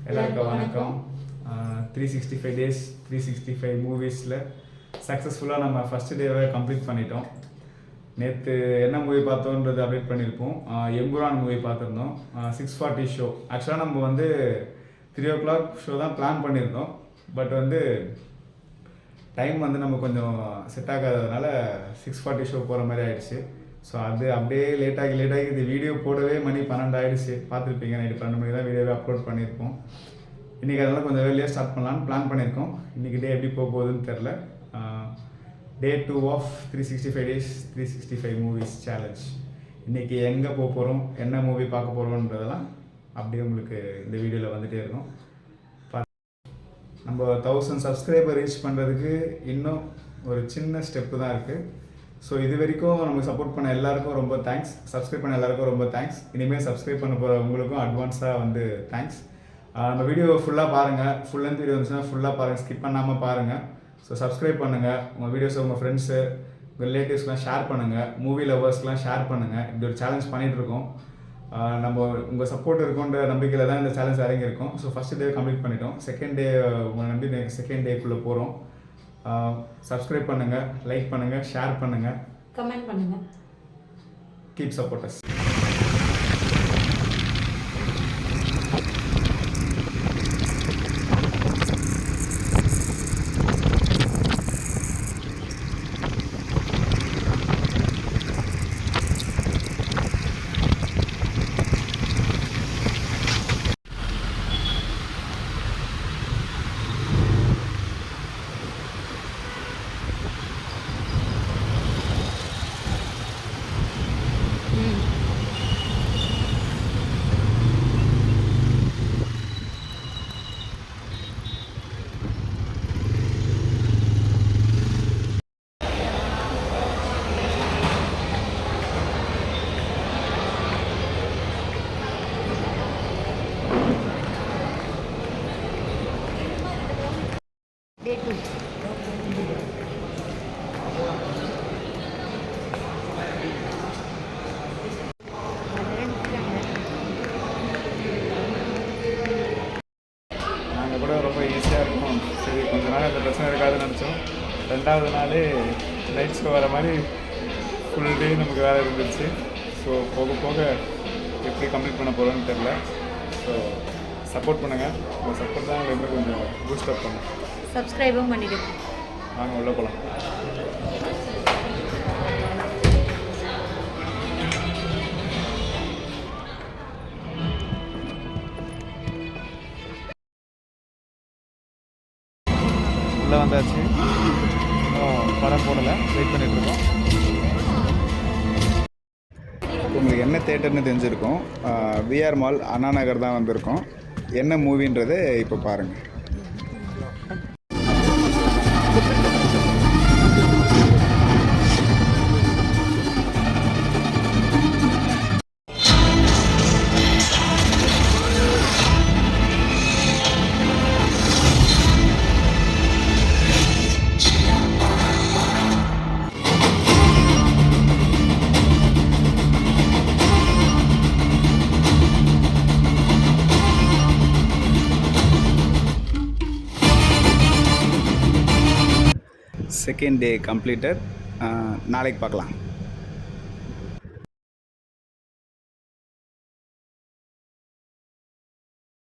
எல்லாருக்கும் வணக்கம். 365 டேஸ் 365 மூவிஸில் சக்ஸஸ்ஃபுல்லாக நம்ம ஃபஸ்ட்டு டேவை கம்ப்ளீட் பண்ணிட்டோம். நேற்று என்ன மூவி பார்த்தோன்றது அப்டேட் பண்ணியிருப்போம். எம்புரான் மூவி பார்த்துருந்தோம். 640 ஷோ. ஆக்சுவலாக நம்ம வந்து 3 o'clock ஷோ தான் பிளான் பண்ணியிருந்தோம். பட் வந்து டைம் வந்து நம்ம கொஞ்சம் செட் ஆகாததுனால 640 ஷோ போகிற மாதிரி ஆயிடுச்சு. ஸோ அது அப்படியே லேட்டாகி இது வீடியோ போடவே மணி 12 ஆகிடுச்சு. பார்த்துருப்பீங்க, நைட்டு 12 மணிக்கு தான் வீடியோவே அப்லோட் பண்ணியிருப்போம். இன்றைக்கி அதெல்லாம் கொஞ்சம் வெளியே ஸ்டார்ட் பண்ணலான்னு பிளான் பண்ணியிருக்கோம். இன்றைக்கி டே எப்படி போக போகுதுன்னு தெரில. Day 2 of 365 days 365 movies challenge. இன்றைக்கி எங்கே போக போகிறோம், என்ன மூவி பார்க்க போகிறோன்றதெல்லாம் அப்படியே உங்களுக்கு இந்த வீடியோவில் வந்துகிட்டே இருக்கும். நம்ம 1000 சப்ஸ்கிரைபர் ரீச் பண்ணுறதுக்கு இன்னும் ஒரு சின்ன ஸ்டெப்பு தான் இருக்குது. ஸோ இது வரைக்கும் நமக்கு சப்போர்ட் பண்ண எல்லாருக்கும் ரொம்ப தேங்க்ஸ். சப்ஸ்கிரைப் பண்ண எல்லாருக்கும் ரொம்ப தேங்க்ஸ். இனிமேல் சப்ஸ்கிரைப் பண்ண போகிற உங்களுக்கும் அட்வான்ஸாக வந்து தேங்க்ஸ். நம்ம வீடியோ ஃபுல்லாக பாருங்கள். ஃபுல் லென்த் வீடியோ வந்துச்சுன்னா ஃபுல்லாக பாருங்கள், ஸ்கிப் பண்ணாமல் பாருங்கள். ஸோ சப்ஸ்கிரைப் பண்ணுங்கள். உங்கள் வீடியோஸை உங்கள் ஃப்ரெண்ட்ஸு, உங்கள் ரிலேட்டிவ்ஸ்லாம் ஷேர் பண்ணுங்கள். மூவி லவர்ஸ்லாம் ஷேர் பண்ணுங்கள். இப்படி ஒரு சேலஞ்ச் பண்ணிகிட்ருக்கோம். நம்ம உங்கள் சப்போர்ட் இருக்குன்ற நம்பிக்கையில் தான் இந்த சேலஞ்ச் இறங்கியிருக்கோம். ஸோ ஃபஸ்ட்டு டே கம்ப்ளீட் பண்ணிட்டோம். செகண்ட் டே உங்களை நம்பி செகண்ட் டேக்குள்ளே போகிறோம். சப்ஸ்கிரைப் பண்ணுங்கள், லைக் பண்ணுங்கள், ஷேர் பண்ணுங்கள், கமெண்ட் பண்ணுங்கள். Keep support us. Day 2. நாங்கள் கூட ரொம்ப ஈஸியாக இருக்கும். சரி, கொஞ்ச நாள் அந்த பிரச்சனை இருக்காதுன்னு நினச்சோம். 2வது நாள் நைட் ஷோ வர மாதிரி ஃபுல் டே நமக்கு வேலை இருந்துச்சு. ஸோ போக போக எப்படி கம்ப்ளீட் பண்ண போகிறோன்னு தெரில. ஸோ சப்போர்ட் பண்ணுங்கள். உங்கள் சப்போர்ட் தான் எங்களுக்கு கொஞ்சம் பூஸ்டப் பண்ணும். சப்ஸ்கிரைபும் பண்ணிடுங்க. வாங்க உள்ளே போகலாம். உள்ளே வந்தாச்சு. இன்னும் படம் போடலை, வெயிட் பண்ணிகிட்ருக்கோம். உங்களுக்கு என்ன தேட்டர்னு தெரிஞ்சிருக்கும். விஆர் மால் அண்ணா நகர் தான் வந்திருக்கோம். என்ன மூவின்றதை இப்போ பாருங்கள். Second day completed. நாளைக்கு பார்க்கலாம்.